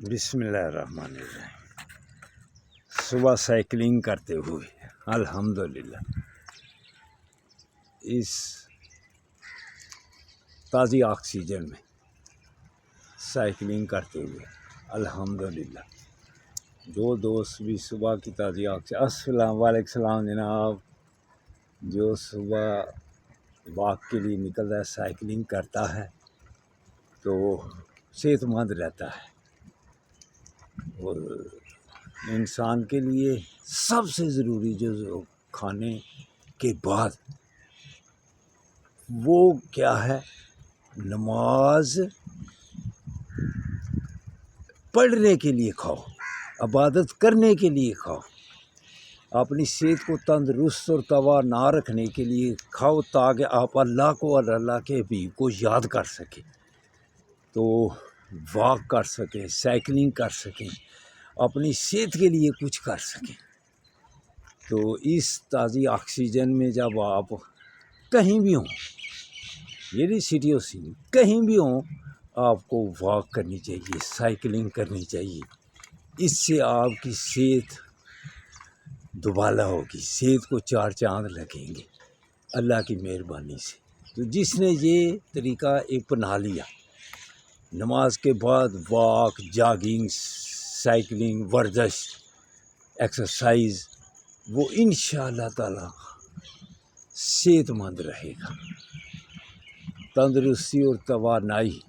بسم اللہ الرحمن الرحیم۔ صبح سائیکلنگ کرتے ہوئے الحمدللہ اس تازی آکسیجن میں سائیکلنگ کرتے ہوئے الحمدللہ جو دوست بھی صبح کی تازی آکسیجن السلام علیکم السلام جناب، جو صبح واک کے لیے نکلتا ہے سائیکلنگ کرتا ہے تو صحت مند رہتا ہے، اور انسان کے لیے سب سے ضروری جو کھانے کے بعد وہ کیا ہے، نماز پڑھنے کے لیے کھاؤ، عبادت کرنے کے لیے کھاؤ، اپنی صحت کو تندرست اور توانا رکھنے کے لیے کھاؤ تاکہ آپ اللہ کو اور اللہ کے حبیب کو یاد کر سکیں، تو واک کر سکیں، سائیکلنگ کر سکیں، اپنی صحت کے لیے کچھ کر سکیں۔ تو اس تازی آکسیجن میں جب آپ کہیں بھی ہوں، یہ نہیں سٹی اور سٹی کہیں بھی ہوں، آپ کو واک کرنی چاہیے، سائیکلنگ کرنی چاہیے۔ اس سے آپ کی صحت دوبالا ہوگی، صحت کو چار چاند لگیں گے اللہ کی مہربانی سے۔ تو جس نے یہ طریقہ اپنا لیا، نماز کے بعد واک، جاگنگ، سائیکلنگ، ورزش، ایکسرسائز، وہ انشاءاللہ تعالی صحت مند رہے گا، تندرستی اور توانائی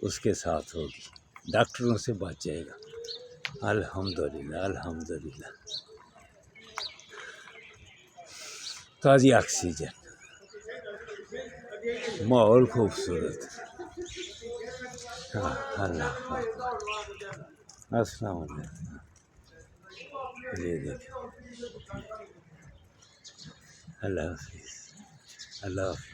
اس کے ساتھ ہوگی، ڈاکٹروں سے بچ جائے گا۔ الحمدللہ الحمدللہ تازی آکسیجن، ماحول خوبصورت، اللہ السلام علیکم، یہ دیکھیں، اللہ حافظ، اللہ حافظ۔